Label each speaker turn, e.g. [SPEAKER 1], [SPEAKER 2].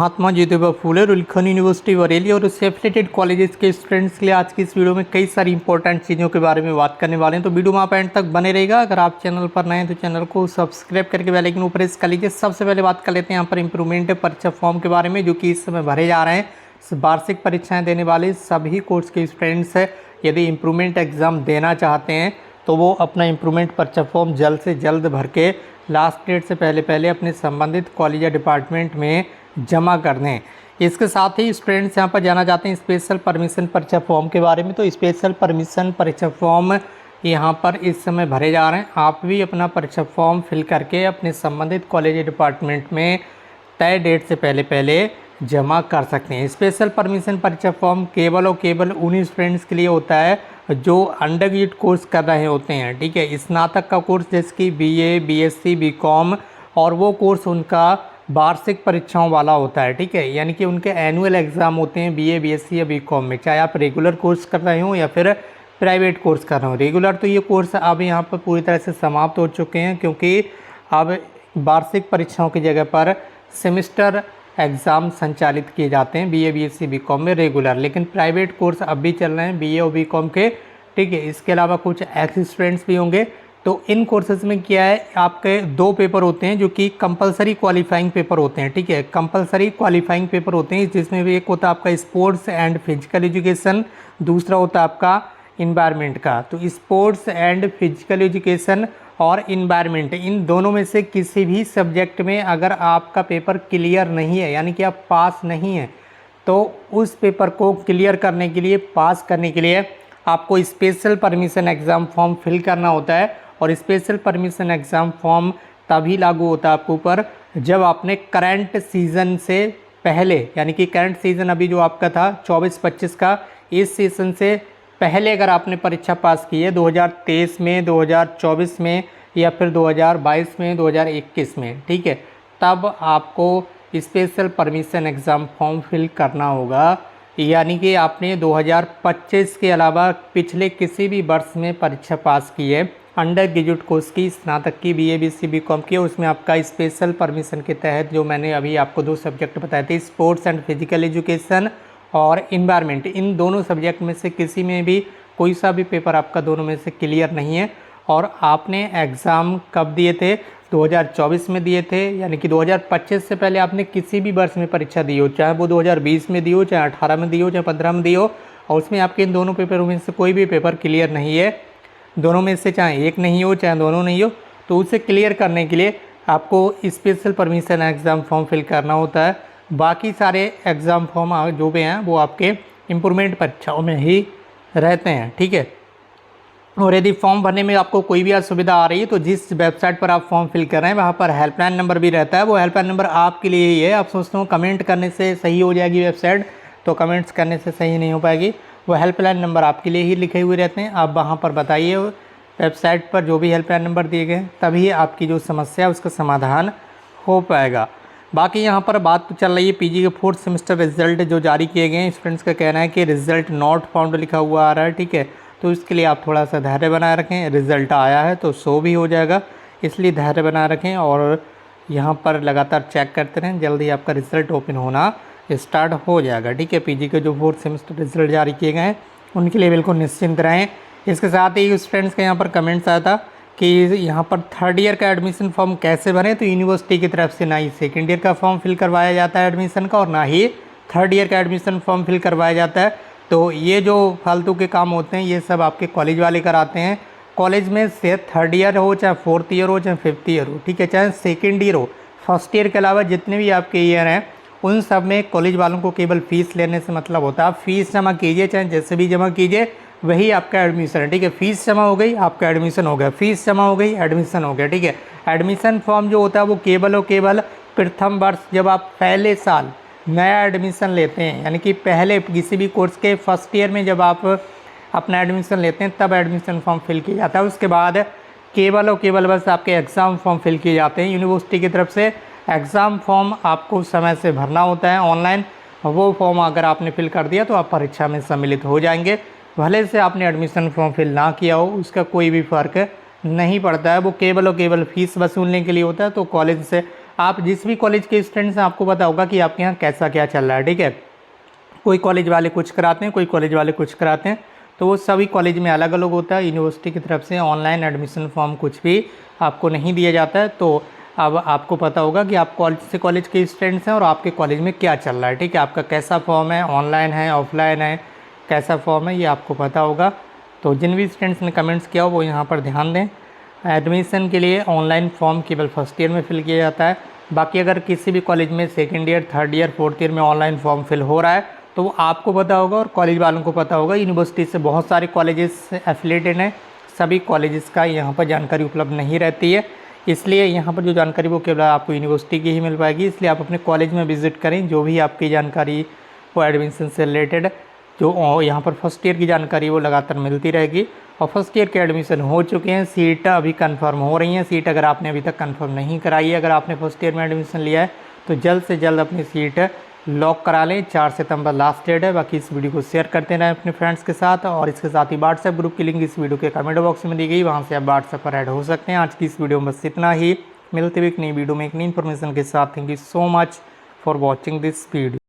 [SPEAKER 1] Mahatma Jyotiba Phule रुलखन university Bareilly और उससे affiliated colleges के स्टूडेंट्स के लिए आज की इस वीडियो में कई सारी इंपॉर्टेंट चीज़ों के बारे में बात करने वाले हैं। तो वीडियो में आप एंड तक बने रहेगा। अगर आप चैनल पर नए हैं तो चैनल को सब्सक्राइब करके बेल आइकन ऊपर प्रेस कर लीजिए। सबसे पहले बात कर लेते हैं यहाँ पर इंप्रूवमेंट परीक्षा फॉर्म के बारे में, जो कि इस समय भरे जा रहे हैं। वार्षिक परीक्षाएँ देने वाले सभी कोर्स के स्टूडेंट्स यदि इम्प्रूवमेंट एग्ज़ाम देना चाहते हैं तो वो अपना इम्प्रूवमेंट परीक्षा फॉर्म जल्द से जल्द भर के लास्ट डेट से पहले अपने संबंधित कॉलेज या डिपार्टमेंट में जमा कर दें। इसके साथ ही स्टूडेंट्स यहाँ पर जाना चाहते हैं स्पेशल परमिशन परीक्षा फॉर्म के बारे में। तो स्पेशल परमिशन परीक्षा फॉर्म यहाँ पर इस समय भरे जा रहे हैं। आप भी अपना परीक्षा फॉर्म फिल करके अपने संबंधित कॉलेज या डिपार्टमेंट में तय डेट से पहले जमा कर सकते हैं। स्पेशल परमिशन परीक्षा फॉर्म केवल और केवल उन्हीं स्टूडेंट्स के लिए होता है जो अंडर ग्रेजुएट कोर्स कर रहे होते हैं, ठीक है। स्नातक का कोर्स जैसे कि बीए, बीएससी, बीकॉम, और वो कोर्स उनका वार्षिक परीक्षाओं वाला होता है, ठीक है। यानी कि उनके एनुअल एग्ज़ाम होते हैं बीए, बीएससी या बीकॉम में, चाहे आप रेगुलर कोर्स कर रहे हो या फिर प्राइवेट कोर्स कर रहे हो। रेगुलर तो ये कोर्स अब यहाँ पर पूरी तरह से समाप्त हो चुके हैं, क्योंकि अब वार्षिक परीक्षाओं की जगह पर सेमेस्टर एग्ज़ाम संचालित किए जाते हैं बीए, बीएससी, बीकॉम में रेगुलर। लेकिन प्राइवेट कोर्स अब भी चल रहे हैं बीए और बीकॉम के, ठीक है। इसके अलावा कुछ एक्स स्टूडेंट्स भी होंगे। तो इन कोर्सेज में क्या है, आपके दो पेपर होते हैं जो कि कंपलसरी क्वालिफाइंग पेपर होते हैं, ठीक है। कंपलसरी क्वालिफाइंग पेपर होते हैं, जिसमें भी एक होता है आपका स्पोर्ट्स एंड फिजिकल एजुकेशन, दूसरा होता है आपका इन्वायरमेंट का। तो स्पोर्ट्स एंड फिजिकल एजुकेशन और इन्वायरमेंट, इन दोनों में से किसी भी सब्जेक्ट में अगर आपका पेपर क्लियर नहीं है, यानी कि आप पास नहीं हैं, तो उस पेपर को क्लियर करने के लिए, पास करने के लिए आपको special permission exam form fill करना होता है। और स्पेशल परमिशन एग्ज़ाम फॉर्म तभी लागू होता है आपके ऊपर जब आपने करंट सीज़न से पहले, यानी कि करंट सीज़न अभी जो आपका था 24-25 का, इस सीज़न से पहले अगर आपने परीक्षा पास की है 2023 में, 2024 में या फिर 2022 में, 2021 में, ठीक है, तब आपको special permission exam form fill करना होगा। यानी कि आपने 2025 के अलावा पिछले किसी भी वर्ष में परीक्षा पास की है अंडर ग्रेजुएट कोर्स की, स्नातक की, बीए, बीएससी, बीकॉम की, उसमें आपका स्पेशल परमिशन के तहत जो मैंने अभी आपको दो सब्जेक्ट बताए थे, स्पोर्ट्स एंड फिजिकल एजुकेशन और इन्वायरमेंट, इन दोनों सब्जेक्ट में से किसी में भी कोई सा भी पेपर आपका दोनों में से क्लियर नहीं है और आपने एग्ज़ाम कब दिए थे, 2024 में दिए थे, यानी कि 2025 से पहले आपने किसी भी वर्ष में परीक्षा दी हो, चाहे वो 2020 में दी हो, चाहे 18 में दी हो, चाहे 15 में दी हो, और उसमें आपके इन दोनों पेपरों में से कोई भी पेपर क्लियर नहीं है, दोनों में से चाहे एक नहीं हो चाहे दोनों नहीं हो, तो उसे क्लियर करने के लिए आपको special permission exam form fill करना होता है। बाकी सारे एग्ज़ाम फॉर्म जो भी हैं वो आपके इम्प्रूवमेंट परीक्षाओं में ही रहते हैं, ठीक है। और यदि फॉर्म भरने में आपको कोई भी असुविधा आ रही है तो जिस वेबसाइट पर आप फॉर्म फिल कर रहे हैं वहाँ पर हेल्पलाइन नंबर भी रहता है। वो हेल्पलाइन नंबर आपके लिए ही है। आप सोचते हो कमेंट करने से सही हो जाएगी वेबसाइट, तो कमेंट्स करने से सही नहीं हो पाएगी। वो हेल्पलाइन नंबर आपके लिए ही लिखे हुए रहते हैं। आप वहाँ पर बताइए वेबसाइट पर जो भी हेल्पलाइन नंबर दिए गए, तभी आपकी जो समस्या है उसका समाधान हो पाएगा। बाकी यहाँ पर बात तो चल रही है पीजी के 4th सेमेस्टर रिजल्ट जो जारी किए गए हैं। स्टूडेंट्स का कहना है कि रिजल्ट नॉट फाउंड लिखा हुआ आ रहा है, ठीक है। तो इसके लिए आप थोड़ा सा धैर्य बनाए रखें। रिज़ल्ट आया है तो शो भी हो जाएगा, इसलिए धैर्य बनाए रखें और यहाँ पर लगातार चेक करते रहें। जल्दी आपका रिज़ल्ट ओपन होना स्टार्ट हो जाएगा, ठीक है। पीजी के जो 4th सेमेस्टर रिजल्ट जारी किए गए हैं उनके लिए बिल्कुल निश्चिंत रहें। इसके साथ ही स्टूडेंट्स का यहाँ पर कमेंट्स आया था कि यहाँ पर 3rd ईयर का एडमिशन फॉर्म कैसे भरें। तो यूनिवर्सिटी की तरफ से ना ही 2nd ईयर का फॉर्म फिल करवाया जाता है एडमिशन का, और ना ही 3rd ईयर का एडमिशन फॉर्म फिल करवाया जाता है। तो ये जो फालतू के काम होते हैं ये सब आपके कॉलेज वाले कराते हैं। कॉलेज में से 3rd ईयर हो, चाहे 4th ईयर हो, चाहे 5th ईयर हो, ठीक है, चाहे 2nd ईयर हो, 1st ईयर के अलावा जितने भी आपके ईयर हैं उन सब में कॉलेज वालों को केवल फ़ीस लेने से मतलब होता है। आप फ़ीस जमा कीजिए, चाहे जैसे भी जमा कीजिए, वही आपका एडमिशन है, ठीक है। फ़ीस जमा हो गई, आपका एडमिशन हो गया, फ़ीस जमा हो गई, एडमिशन हो गया, ठीक है। एडमिशन फॉर्म जो होता है वो केवल और केवल प्रथम वर्ष, जब आप पहले साल नया एडमिशन लेते हैं, यानी कि पहले किसी भी कोर्स के 1st ईयर में जब आप अपना एडमिशन लेते हैं तब एडमिशन फॉर्म फिल किया जाता है। उसके बाद केवल और केवल बस आपके एग्ज़ाम फॉर्म फिल किए जाते हैं यूनिवर्सिटी की तरफ से। एग्ज़ाम फॉर्म आपको समय से भरना होता है ऑनलाइन। वो फॉर्म अगर आपने फिल कर दिया तो आप परीक्षा में सम्मिलित हो जाएंगे। भले से आपने एडमिशन फॉर्म फिल ना किया हो, उसका कोई भी फ़र्क नहीं पड़ता है। वो केवल और केवल फ़ीस वसूलने के लिए होता है। तो कॉलेज से आप जिस भी कॉलेज के स्टूडेंट्स हैं आपको पता होगा कि आपके यहाँ कैसा क्या चल रहा है, ठीक है। कोई कॉलेज वाले कुछ कराते हैं, कोई कॉलेज वाले कुछ कराते हैं, तो वो सभी कॉलेज में अलग अलग होता है। यूनिवर्सिटी की तरफ से ऑनलाइन एडमिशन फॉर्म कुछ भी आपको नहीं दिया जाता है। तो अब आपको पता होगा कि आप कॉलेज से कॉलेज के स्टूडेंट्स हैं और आपके कॉलेज में क्या चल रहा है, ठीक है। आपका कैसा फॉर्म है, ऑनलाइन है, ऑफलाइन है, कैसा फॉर्म है, ये आपको पता होगा। तो जिन भी स्टूडेंट्स ने कमेंट्स किया हो वो यहाँ पर ध्यान दें। एडमिशन के लिए ऑनलाइन फॉर्म केवल फर्स्ट ईयर में फिल किया जाता है। बाकी अगर किसी भी कॉलेज में second year, third year, fourth year में ऑनलाइन फॉर्म फिल हो रहा है तो वो आपको पता होगा और कॉलेज वालों को पता होगा। यूनिवर्सिटी से बहुत सारे कॉलेजेस एफिलेटेड हैं, सभी कॉलेजेस का यहाँ पर जानकारी उपलब्ध नहीं रहती है, इसलिए यहाँ पर जो जानकारी वो केवल आपको यूनिवर्सिटी की ही मिल पाएगी। इसलिए आप अपने कॉलेज में विजिट करें, जो भी आपकी जानकारी वो एडमिशन से रिलेटेड जो यहाँ पर फर्स्ट ईयर की जानकारी वो लगातार मिलती रहेगी। और फर्स्ट ईयर के एडमिशन हो चुके हैं, सीट अभी कंफर्म हो रही हैं। सीट अगर आपने अभी तक कंफर्म नहीं कराई है, अगर आपने फर्स्ट ईयर में एडमिशन लिया है तो जल्द से जल्द अपनी सीट लॉक करा लें। 4 सितंबर लास्ट डेट है। बाकी इस वीडियो को शेयर करते रहें अपने फ्रेंड्स के साथ, और इसके साथ ही व्हाट्सएप ग्रुप की लिंक इस वीडियो के कमेंट बॉक्स में दी गई, वहाँ से आप व्हाट्सएप पर ऐड हो सकते हैं। आज की इस वीडियो में बस इतना ही। मिलते हुए एक नई वीडियो में एक नई इन्फॉर्मेशन के साथ। Thank you so much for watching this video.